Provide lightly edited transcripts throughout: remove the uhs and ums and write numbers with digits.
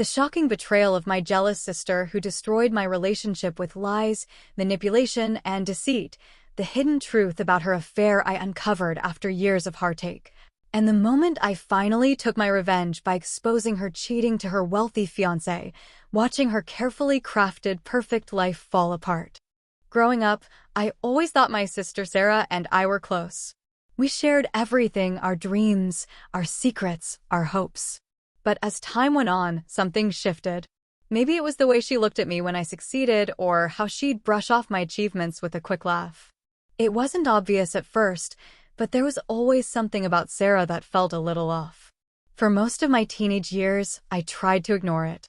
The shocking betrayal of my jealous sister who destroyed my relationship with lies, manipulation, and deceit. The hidden truth about her affair I uncovered after years of heartache. And the moment I finally took my revenge by exposing her cheating to her wealthy fiancé, watching her carefully crafted perfect life fall apart. Growing up, I always thought my sister Sarah and I were close. We shared everything, our dreams, our secrets, our hopes. But as time went on, something shifted. Maybe it was the way she looked at me when I succeeded, or how she'd brush off my achievements with a quick laugh. It wasn't obvious at first, but there was always something about Sarah that felt a little off. For most of my teenage years, I tried to ignore it.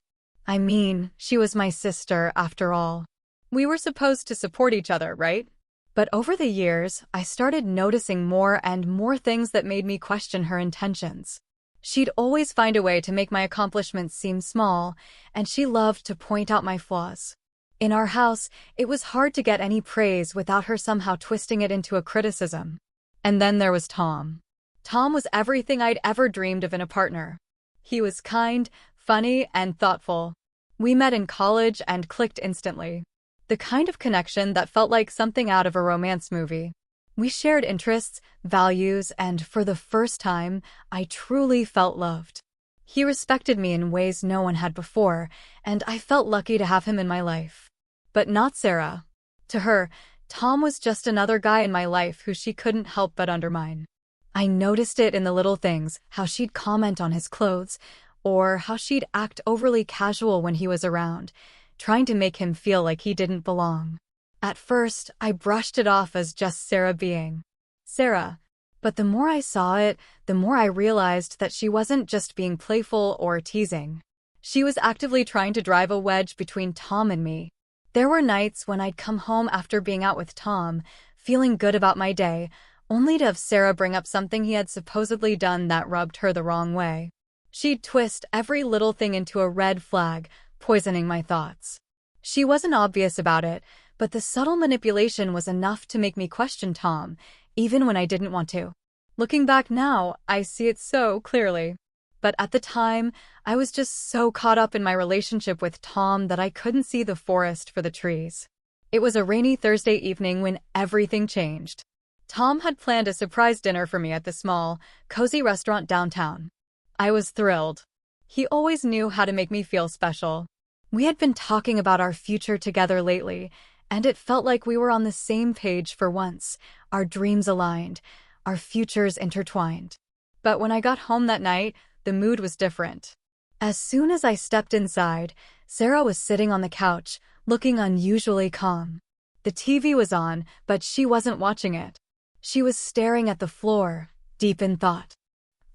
I mean, she was my sister, after all. We were supposed to support each other, right? But over the years, I started noticing more and more things that made me question her intentions. She'd always find a way to make my accomplishments seem small, and she loved to point out my flaws. In our house, it was hard to get any praise without her somehow twisting it into a criticism. And then there was Tom. Tom was everything I'd ever dreamed of in a partner. He was kind, funny, and thoughtful. We met in college and clicked instantly. The kind of connection that felt like something out of a romance movie. We shared interests, values, and for the first time, I truly felt loved. He respected me in ways no one had before, and I felt lucky to have him in my life. But not Sarah. To her, Tom was just another guy in my life who she couldn't help but undermine. I noticed it in the little things, how she'd comment on his clothes, or how she'd act overly casual when he was around, trying to make him feel like he didn't belong. At first, I brushed it off as just Sarah being Sarah. But the more I saw it, the more I realized that she wasn't just being playful or teasing. She was actively trying to drive a wedge between Tom and me. There were nights when I'd come home after being out with Tom, feeling good about my day, only to have Sarah bring up something he had supposedly done that rubbed her the wrong way. She'd twist every little thing into a red flag, poisoning my thoughts. She wasn't obvious about it, but the subtle manipulation was enough to make me question Tom, even when I didn't want to. Looking back now, I see it so clearly. But at the time, I was just so caught up in my relationship with Tom that I couldn't see the forest for the trees. It was a rainy Thursday evening when everything changed. Tom had planned a surprise dinner for me at the small, cozy restaurant downtown. I was thrilled. He always knew how to make me feel special. We had been talking about our future together lately, and it felt like we were on the same page for once, our dreams aligned, our futures intertwined. But when I got home that night, the mood was different. As soon as I stepped inside, Sarah was sitting on the couch, looking unusually calm. The TV was on, but she wasn't watching it. She was staring at the floor, deep in thought.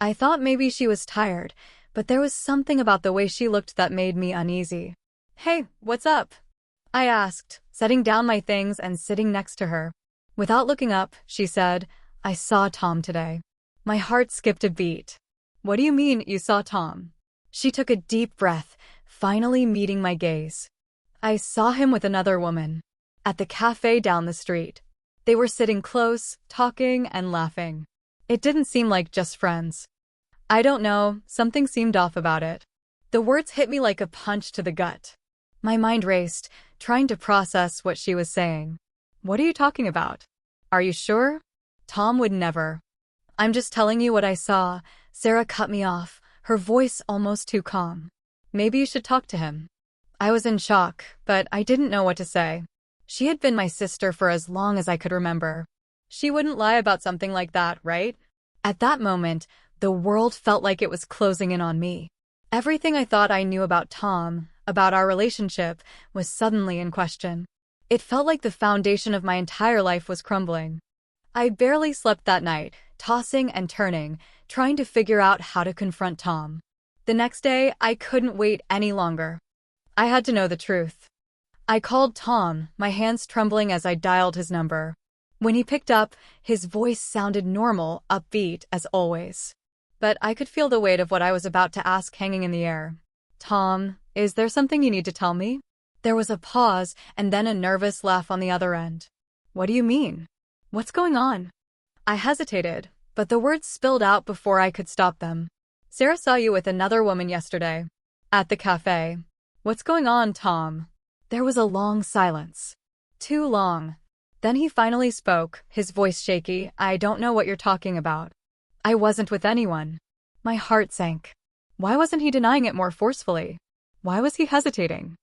I thought maybe she was tired, but there was something about the way she looked that made me uneasy. "Hey, what's up?" I asked, setting down my things and sitting next to her. Without looking up, she said, "I saw Tom today." My heart skipped a beat. "What do you mean, you saw Tom?" She took a deep breath, finally meeting my gaze. "I saw him with another woman. At the cafe down the street. They were sitting close, talking and laughing. It didn't seem like just friends. I don't know, something seemed off about it." The words hit me like a punch to the gut. My mind raced, trying to process what she was saying. "What are you talking about? Are you sure?" "Tom would never." "I'm just telling you what I saw." Sarah cut me off, her voice almost too calm. "Maybe you should talk to him." I was in shock, but I didn't know what to say. She had been my sister for as long as I could remember. She wouldn't lie about something like that, right? At that moment, the world felt like it was closing in on me. Everything I thought I knew about Tom, about our relationship, was suddenly in question. It felt like the foundation of my entire life was crumbling. I barely slept that night, tossing and turning, trying to figure out how to confront Tom. The next day, I couldn't wait any longer. I had to know the truth. I called Tom, my hands trembling as I dialed his number. When he picked up, his voice sounded normal, upbeat, as always. But I could feel the weight of what I was about to ask hanging in the air. "Tom, is there something you need to tell me?" There was a pause, and then a nervous laugh on the other end. "What do you mean? What's going on?" I hesitated, but the words spilled out before I could stop them. "Sarah saw you with another woman yesterday." At the cafe. What's going on, Tom? There was a long silence. Too long. Then he finally spoke, his voice shaky. I don't know what you're talking about. I wasn't with anyone. My heart sank. Why wasn't he denying it more forcefully? Why was he hesitating?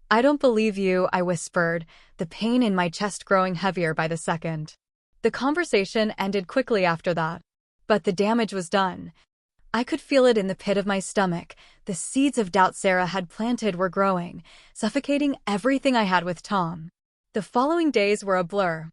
I don't believe you, I whispered, the pain in my chest growing heavier by the second. The conversation ended quickly after that. But the damage was done. I could feel it in the pit of my stomach. The seeds of doubt Sarah had planted were growing, suffocating everything I had with Tom. The following days were a blur.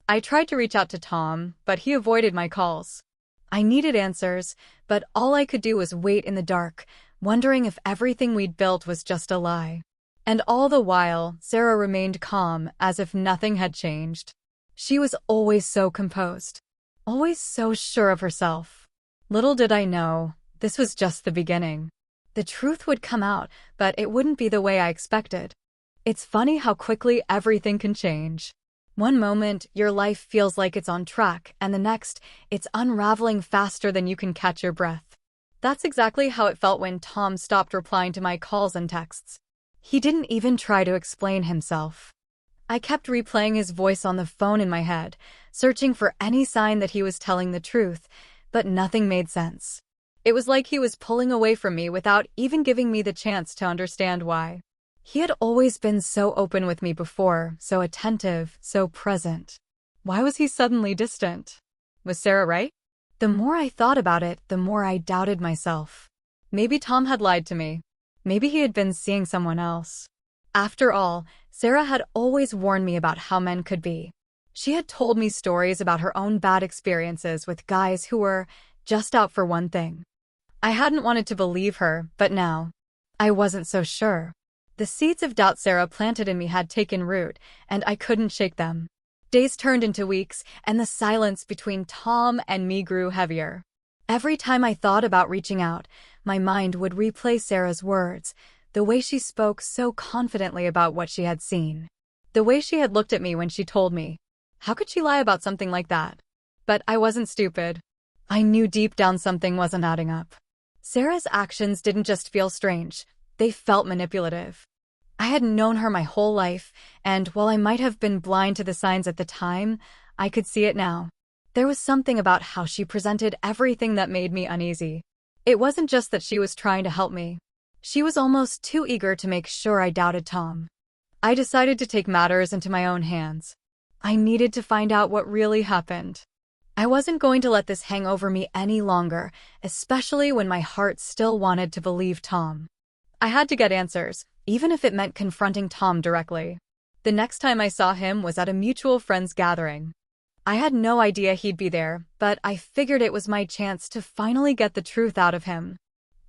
I tried to reach out to Tom, but he avoided my calls. I needed answers, but all I could do was wait in the dark, wondering if everything we'd built was just a lie. And all the while, Sarah remained calm, as if nothing had changed. She was always so composed, always so sure of herself. Little did I know, this was just the beginning. The truth would come out, but it wouldn't be the way I expected. It's funny how quickly everything can change. One moment, your life feels like it's on track, and the next, it's unraveling faster than you can catch your breath. That's exactly how it felt when Tom stopped replying to my calls and texts. He didn't even try to explain himself. I kept replaying his voice on the phone in my head, searching for any sign that he was telling the truth, but nothing made sense. It was like he was pulling away from me without even giving me the chance to understand why. He had always been so open with me before, so attentive, so present. Why was he suddenly distant? Was Sarah right? The more I thought about it, the more I doubted myself. Maybe Tom had lied to me. Maybe he had been seeing someone else. After all, Sarah had always warned me about how men could be. She had told me stories about her own bad experiences with guys who were just out for one thing. I hadn't wanted to believe her, but now, I wasn't so sure. The seeds of doubt Sarah planted in me had taken root, and I couldn't shake them. Days turned into weeks, and the silence between Tom and me grew heavier. Every time I thought about reaching out, my mind would replay Sarah's words, the way she spoke so confidently about what she had seen. The way she had looked at me when she told me. How could she lie about something like that? But I wasn't stupid. I knew deep down something wasn't adding up. Sarah's actions didn't just feel strange, they felt manipulative. I had known her my whole life, and while I might have been blind to the signs at the time, I could see it now. There was something about how she presented everything that made me uneasy. It wasn't just that she was trying to help me. She was almost too eager to make sure I doubted Tom. I decided to take matters into my own hands. I needed to find out what really happened. I wasn't going to let this hang over me any longer, especially when my heart still wanted to believe Tom. I had to get answers, even if it meant confronting Tom directly. The next time I saw him was at a mutual friends gathering. I had no idea he'd be there, but I figured it was my chance to finally get the truth out of him.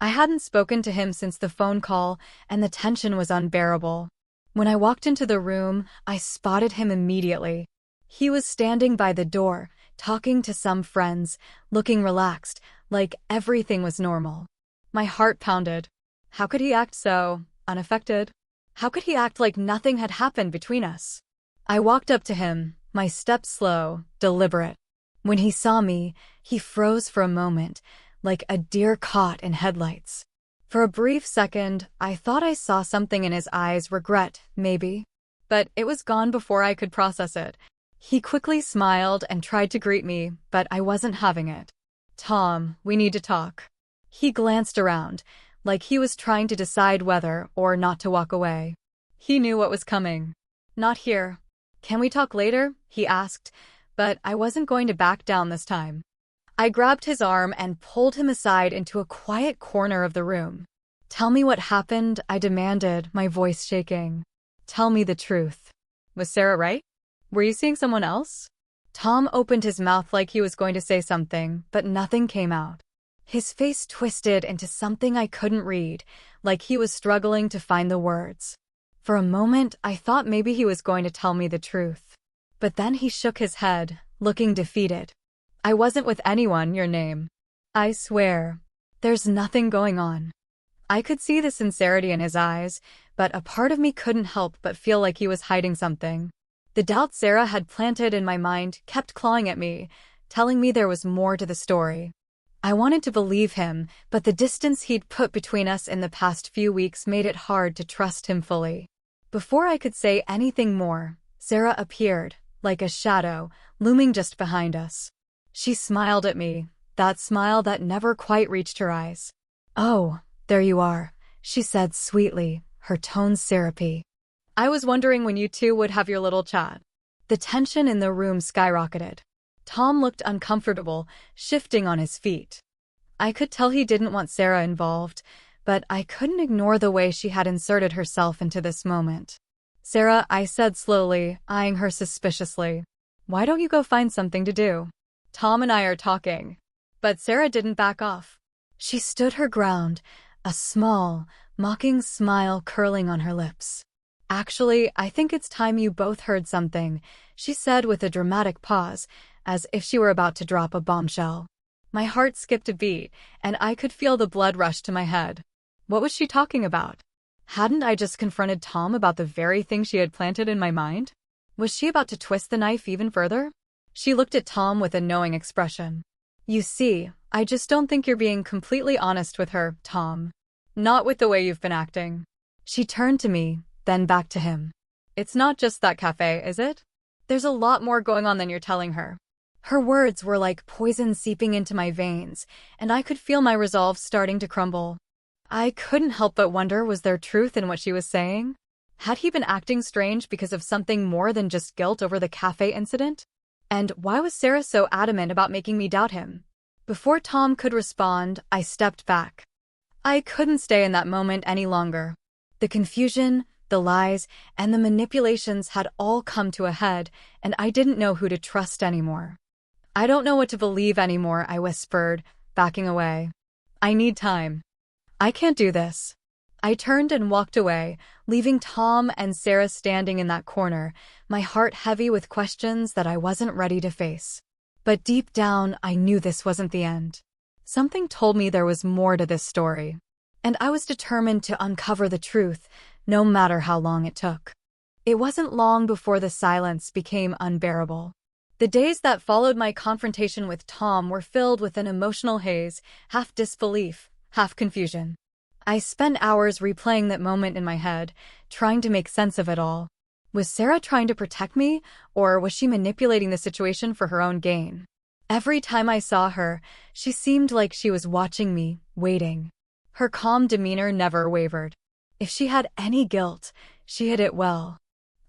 I hadn't spoken to him since the phone call, and the tension was unbearable. When I walked into the room, I spotted him immediately. He was standing by the door, talking to some friends, looking relaxed, like everything was normal. My heart pounded. How could he act so unaffected? How could he act like nothing had happened between us? I walked up to him, my steps slow, deliberate. When he saw me, he froze for a moment, like a deer caught in headlights. For a brief second, I thought I saw something in his eyes, regret, maybe. But it was gone before I could process it. He quickly smiled and tried to greet me, but I wasn't having it. Tom, we need to talk. He glanced around, like he was trying to decide whether or not to walk away. He knew what was coming. Not here. Can we talk later? He asked, but I wasn't going to back down this time. I grabbed his arm and pulled him aside into a quiet corner of the room. Tell me what happened, I demanded, my voice shaking. Tell me the truth. Was Sarah right? Were you seeing someone else? Tom opened his mouth like he was going to say something, but nothing came out. His face twisted into something I couldn't read, like he was struggling to find the words. For a moment, I thought maybe he was going to tell me the truth. But then he shook his head, looking defeated. I wasn't with anyone, your name. I swear. There's nothing going on. I could see the sincerity in his eyes, but a part of me couldn't help but feel like he was hiding something. The doubt Sarah had planted in my mind kept clawing at me, telling me there was more to the story. I wanted to believe him, but the distance he'd put between us in the past few weeks made it hard to trust him fully. Before I could say anything more, Sarah appeared, like a shadow, looming just behind us. She smiled at me, that smile that never quite reached her eyes. "Oh, there you are," she said sweetly, her tone syrupy. "I was wondering when you two would have your little chat." The tension in the room skyrocketed. Tom looked uncomfortable, shifting on his feet. I could tell he didn't want Sarah involved, but I couldn't ignore the way she had inserted herself into this moment. "Sarah," I said slowly, eyeing her suspiciously. "Why don't you go find something to do? Tom and I are talking." But Sarah didn't back off. She stood her ground, a small, mocking smile curling on her lips. "Actually, I think it's time you both heard something," she said with a dramatic pause, as if she were about to drop a bombshell. My heart skipped a beat, and I could feel the blood rush to my head. What was she talking about? Hadn't I just confronted Tom about the very thing she had planted in my mind? Was she about to twist the knife even further? She looked at Tom with a knowing expression. "You see, I just don't think you're being completely honest with her, Tom. Not with the way you've been acting." She turned to me, then back to him. "It's not just that cafe, is it? There's a lot more going on than you're telling her." Her words were like poison seeping into my veins, and I could feel my resolve starting to crumble. I couldn't help but wonder, was there truth in what she was saying? Had he been acting strange because of something more than just guilt over the cafe incident? And why was Sarah so adamant about making me doubt him? Before Tom could respond, I stepped back. I couldn't stay in that moment any longer. The confusion, the lies, and the manipulations had all come to a head, and I didn't know who to trust anymore. "I don't know what to believe anymore," I whispered, backing away. "I need time. I can't do this." I turned and walked away, leaving Tom and Sarah standing in that corner, my heart heavy with questions that I wasn't ready to face. But deep down, I knew this wasn't the end. Something told me there was more to this story, and I was determined to uncover the truth, no matter how long it took. It wasn't long before the silence became unbearable. The days that followed my confrontation with Tom were filled with an emotional haze, half disbelief, half confusion. I spent hours replaying that moment in my head, trying to make sense of it all. Was Sarah trying to protect me, or was she manipulating the situation for her own gain? Every time I saw her, she seemed like she was watching me, waiting. Her calm demeanor never wavered. If she had any guilt, she hid it well.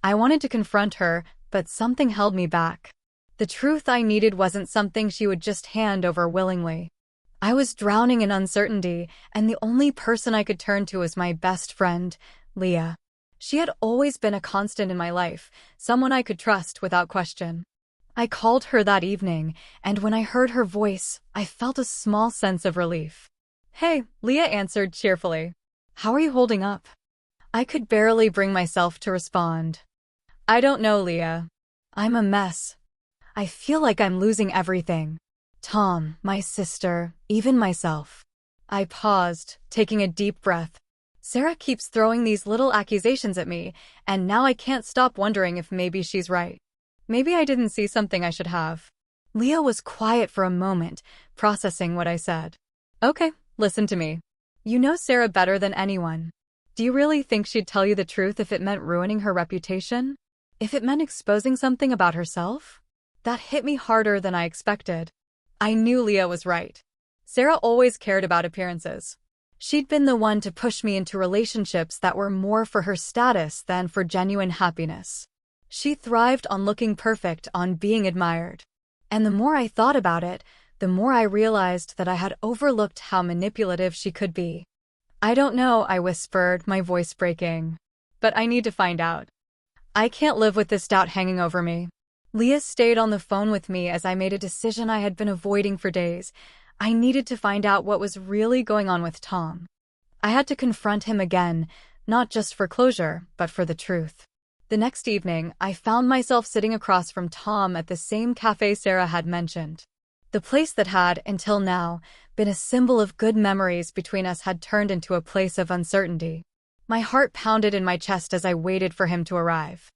I wanted to confront her, but something held me back. The truth I needed wasn't something she would just hand over willingly. I was drowning in uncertainty, and the only person I could turn to was my best friend, Leah. She had always been a constant in my life, someone I could trust without question. I called her that evening, and when I heard her voice, I felt a small sense of relief. "Hey," Leah answered cheerfully. "How are you holding up?" I could barely bring myself to respond. "I don't know, Leah. I'm a mess. I feel like I'm losing everything. Tom, my sister, even myself." I paused, taking a deep breath. Sarah keeps throwing these little accusations at me, and now I can't stop wondering if maybe she's right. Maybe I didn't see something I should have. Leah was quiet for a moment, processing what I said. "Okay, listen to me. You know Sarah better than anyone. Do you really think she'd tell you the truth if it meant ruining her reputation? If it meant exposing something about herself?" That hit me harder than I expected. I knew Leah was right. Sarah always cared about appearances. She'd been the one to push me into relationships that were more for her status than for genuine happiness. She thrived on looking perfect, on being admired. And the more I thought about it, the more I realized that I had overlooked how manipulative she could be. "I don't know," I whispered, my voice breaking. "But I need to find out. I can't live with this doubt hanging over me." Leah stayed on the phone with me as I made a decision I had been avoiding for days. I needed to find out what was really going on with Tom. I had to confront him again, not just for closure, but for the truth. The next evening, I found myself sitting across from Tom at the same cafe Sarah had mentioned. The place that had, until now, been a symbol of good memories between us had turned into a place of uncertainty. My heart pounded in my chest as I waited for him to arrive.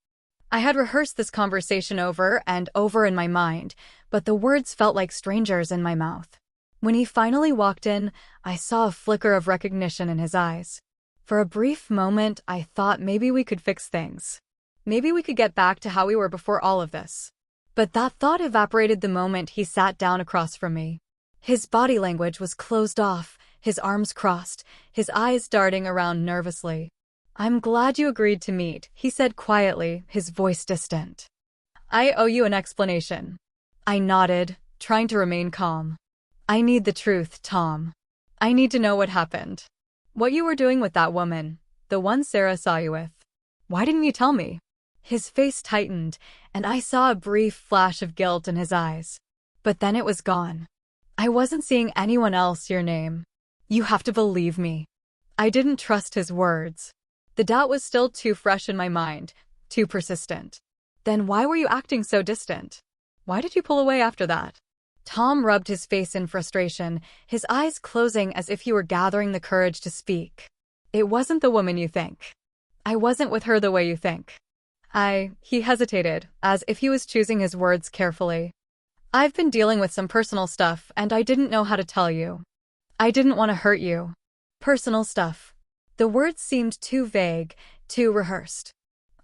I had rehearsed this conversation over and over in my mind, but the words felt like strangers in my mouth. When he finally walked in, I saw a flicker of recognition in his eyes. For a brief moment, I thought maybe we could fix things. Maybe we could get back to how we were before all of this. But that thought evaporated the moment he sat down across from me. His body language was closed off, his arms crossed, his eyes darting around nervously. "I'm glad you agreed to meet," he said quietly, his voice distant. "I owe you an explanation." I nodded, trying to remain calm. "I need the truth, Tom. I need to know what happened. What you were doing with that woman, the one Sarah saw you with. Why didn't you tell me?" His face tightened, and I saw a brief flash of guilt in his eyes. But then it was gone. "I wasn't seeing anyone else your name. You have to believe me." I didn't trust his words. The doubt was still too fresh in my mind, too persistent. "Then why were you acting so distant? Why did you pull away after that?" Tom rubbed his face in frustration, his eyes closing as if he were gathering the courage to speak. "It wasn't the woman you think. I wasn't with her the way you think. He hesitated, as if he was choosing his words carefully. "I've been dealing with some personal stuff, and I didn't know how to tell you. I didn't want to hurt you." Personal stuff. The words seemed too vague, too rehearsed.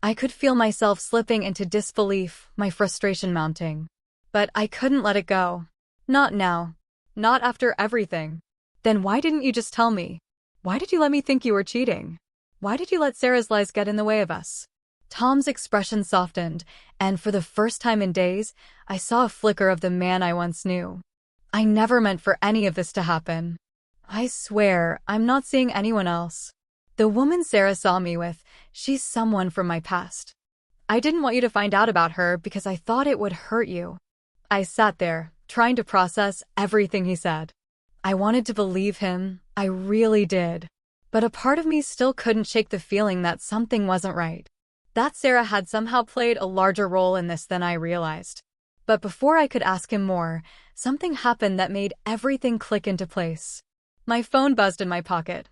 I could feel myself slipping into disbelief, my frustration mounting. But I couldn't let it go. Not now. Not after everything. "Then why didn't you just tell me? Why did you let me think you were cheating? Why did you let Sarah's lies get in the way of us?" Tom's expression softened, and for the first time in days, I saw a flicker of the man I once knew. "I never meant for any of this to happen. I swear, I'm not seeing anyone else. The woman Sarah saw me with, she's someone from my past. I didn't want you to find out about her because I thought it would hurt you." I sat there, trying to process everything he said. I wanted to believe him, I really did. But a part of me still couldn't shake the feeling that something wasn't right. That Sarah had somehow played a larger role in this than I realized. But before I could ask him more, something happened that made everything click into place. My phone buzzed in my pocket.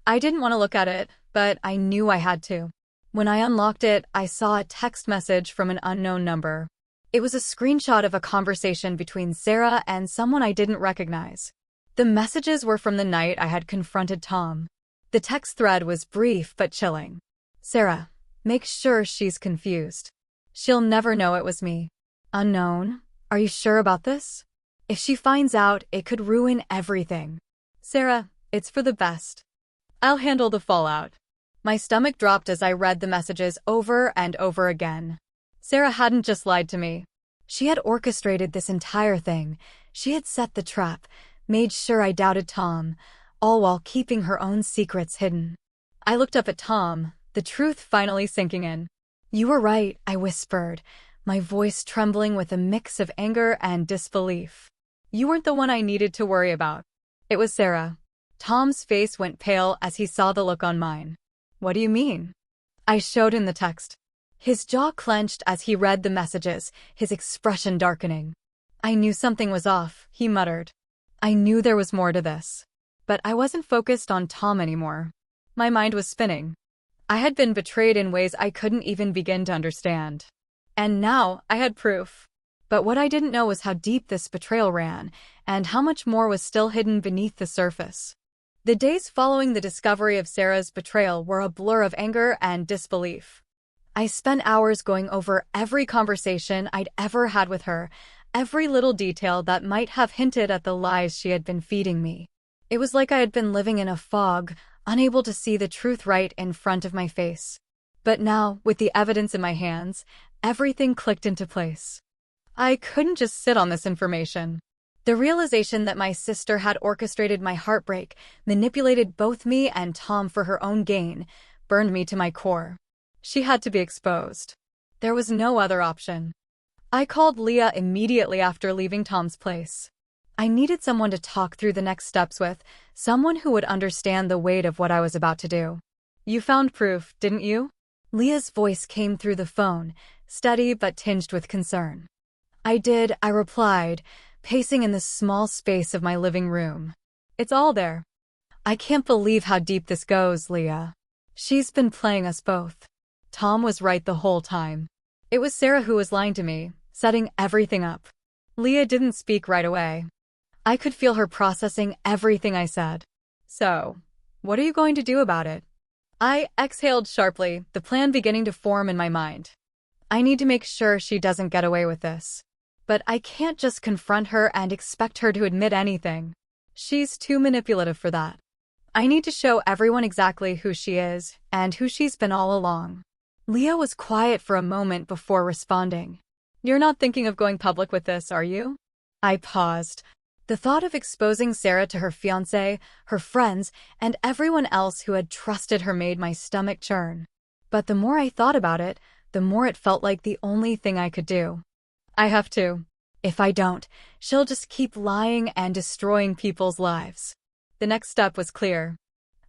I didn't want to look at it, but I knew I had to. When I unlocked it, I saw a text message from an unknown number. It was a screenshot of a conversation between Sarah and someone I didn't recognize. The messages were from the night I had confronted Tom. The text thread was brief but chilling. "Sarah, make sure she's confused. She'll never know it was me. Unknown, are you sure about this? If she finds out, it could ruin everything. Sarah, it's for the best. I'll handle the fallout." My stomach dropped as I read the messages over and over again. Sarah hadn't just lied to me. She had orchestrated this entire thing. She had set the trap, made sure I doubted Tom, all while keeping her own secrets hidden. I looked up at Tom, the truth finally sinking in. "You were right," I whispered, my voice trembling with a mix of anger and disbelief. "You weren't the one I needed to worry about. It was Sarah." Tom's face went pale as he saw the look on mine. "What do you mean?" I showed him the text. His jaw clenched as he read the messages, his expression darkening. "I knew something was off," he muttered. I knew there was more to this. But I wasn't focused on Tom anymore. My mind was spinning. I had been betrayed in ways I couldn't even begin to understand. And now I had proof. But what I didn't know was how deep this betrayal ran, and how much more was still hidden beneath the surface. The days following the discovery of Sarah's betrayal were a blur of anger and disbelief. I spent hours going over every conversation I'd ever had with her, every little detail that might have hinted at the lies she had been feeding me. It was like I had been living in a fog, unable to see the truth right in front of my face. But now, with the evidence in my hands, everything clicked into place. I couldn't just sit on this information. The realization that my sister had orchestrated my heartbreak, manipulated both me and Tom for her own gain, burned me to my core. She had to be exposed. There was no other option. I called Leah immediately after leaving Tom's place. I needed someone to talk through the next steps with, someone who would understand the weight of what I was about to do. "You found proof, didn't you?" Leah's voice came through the phone, steady but tinged with concern. "I did," I replied, pacing in the small space of my living room. "It's all there." "I can't believe how deep this goes, Leah. She's been playing us both." Tom was right the whole time. It was Sarah who was lying to me, setting everything up. Leah didn't speak right away. I could feel her processing everything I said. So, what are you going to do about it? I exhaled sharply, the plan beginning to form in my mind. I need to make sure she doesn't get away with this. But I can't just confront her and expect her to admit anything. She's too manipulative for that. I need to show everyone exactly who she is and who she's been all along. Leah was quiet for a moment before responding. You're not thinking of going public with this, are you? I paused. The thought of exposing Sarah to her fiancé, her friends, and everyone else who had trusted her made my stomach churn. But the more I thought about it, the more it felt like the only thing I could do. I have to. If I don't, she'll just keep lying and destroying people's lives. The next step was clear.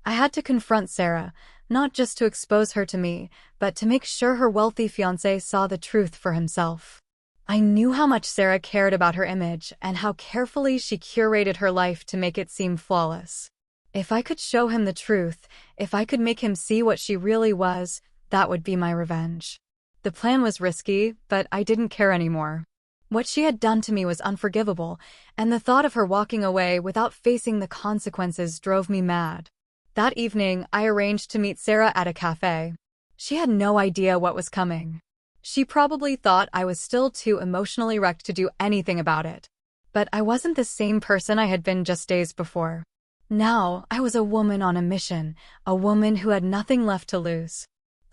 I had to confront Sarah, not just to expose her to me, but to make sure her wealthy fiancé saw the truth for himself. I knew how much Sarah cared about her image and how carefully she curated her life to make it seem flawless. If I could show him the truth, if I could make him see what she really was, that would be my revenge. The plan was risky, but I didn't care anymore. What she had done to me was unforgivable, and the thought of her walking away without facing the consequences drove me mad. That evening, I arranged to meet Sarah at a cafe. She had no idea what was coming. She probably thought I was still too emotionally wrecked to do anything about it. But I wasn't the same person I had been just days before. Now, I was a woman on a mission, a woman who had nothing left to lose.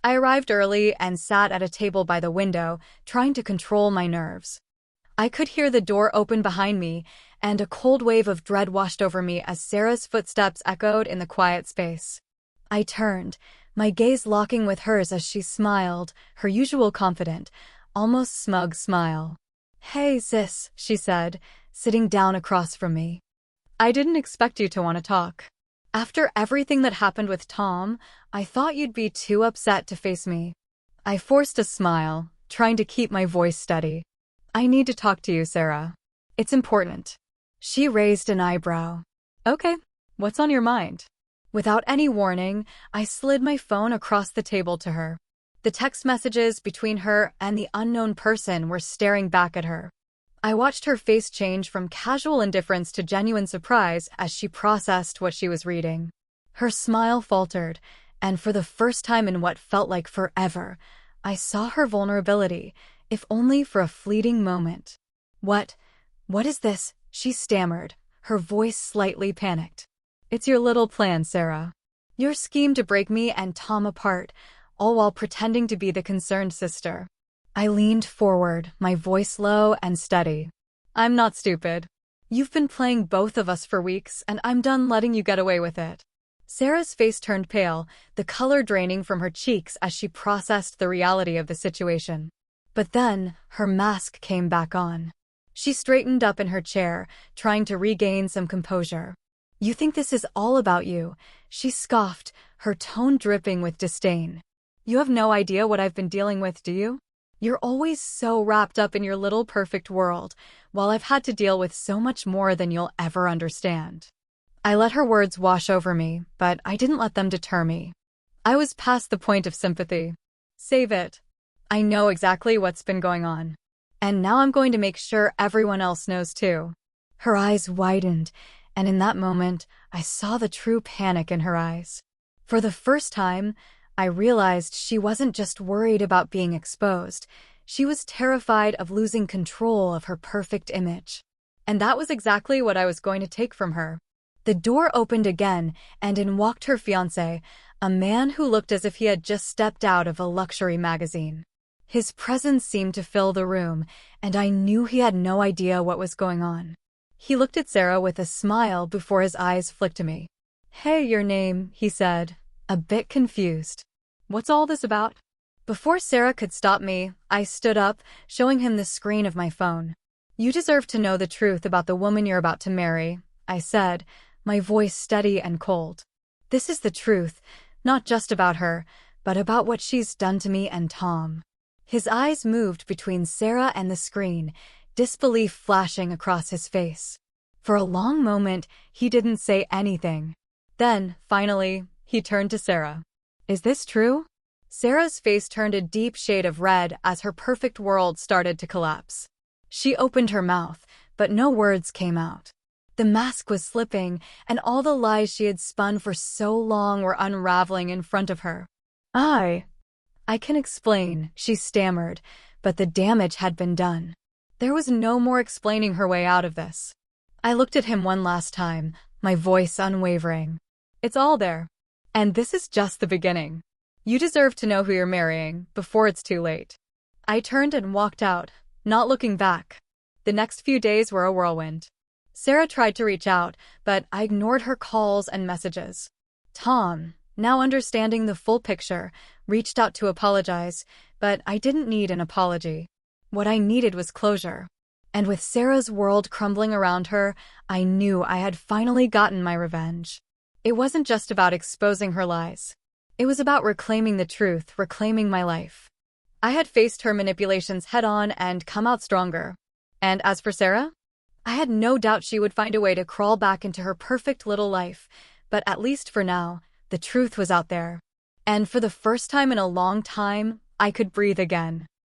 I arrived early and sat at a table by the window, trying to control my nerves. I could hear the door open behind me, and a cold wave of dread washed over me as Sarah's footsteps echoed in the quiet space. I turned, my gaze locking with hers as she smiled, her usual confident, almost smug smile. "Hey, sis," she said, sitting down across from me. "I didn't expect you to want to talk. After everything that happened with Tom, I thought you'd be too upset to face me." I forced a smile, trying to keep my voice steady. "I need to talk to you, Sarah. It's important." She raised an eyebrow. "Okay, what's on your mind?" Without any warning, I slid my phone across the table to her. The text messages between her and the unknown person were staring back at her. I watched her face change from casual indifference to genuine surprise as she processed what she was reading. Her smile faltered, and for the first time in what felt like forever, I saw her vulnerability, if only for a fleeting moment. What is this?" she stammered, her voice slightly panicked. "It's your little plan, Sarah. Your scheme to break me and Tom apart, all while pretending to be the concerned sister." I leaned forward, my voice low and steady. "I'm not stupid. You've been playing both of us for weeks, and I'm done letting you get away with it." Sarah's face turned pale, the color draining from her cheeks as she processed the reality of the situation. But then, her mask came back on. She straightened up in her chair, trying to regain some composure. "You think this is all about you?" she scoffed, her tone dripping with disdain. "You have no idea what I've been dealing with, do you? You're always so wrapped up in your little perfect world, while I've had to deal with so much more than you'll ever understand." I let her words wash over me, but I didn't let them deter me. I was past the point of sympathy. Save it. I know exactly what's been going on. And now I'm going to make sure everyone else knows too. Her eyes widened, and in that moment, I saw the true panic in her eyes. For the first time, I realized she wasn't just worried about being exposed. She was terrified of losing control of her perfect image. And that was exactly what I was going to take from her. The door opened again, and in walked her fiancé, a man who looked as if he had just stepped out of a luxury magazine. His presence seemed to fill the room, and I knew he had no idea what was going on. He looked at Sarah with a smile before his eyes flicked to me. "Hey, your name," he said, a bit confused. "What's all this about?" Before Sarah could stop me, I stood up, showing him the screen of my phone. "You deserve to know the truth about the woman you're about to marry," I said, my voice steady and cold. "This is the truth, not just about her, but about what she's done to me and Tom." His eyes moved between Sarah and the screen, disbelief flashing across his face. For a long moment, he didn't say anything. Then, finally, he turned to Sarah. "Is this true?" Sarah's face turned a deep shade of red as her perfect world started to collapse. She opened her mouth, but no words came out. The mask was slipping, and all the lies she had spun for so long were unraveling in front of her. I can explain, she stammered, but the damage had been done. There was no more explaining her way out of this. I looked at him one last time, my voice unwavering. It's all there. And this is just the beginning. You deserve to know who you're marrying before it's too late. I turned and walked out, not looking back. The next few days were a whirlwind. Sarah tried to reach out, but I ignored her calls and messages. Tom, now understanding the full picture, reached out to apologize, but I didn't need an apology. What I needed was closure. And with Sarah's world crumbling around her, I knew I had finally gotten my revenge. It wasn't just about exposing her lies. It was about reclaiming the truth, reclaiming my life. I had faced her manipulations head-on and come out stronger. And as for Sarah? I had no doubt she would find a way to crawl back into her perfect little life, but at least for now, the truth was out there. And for the first time in a long time, I could breathe again.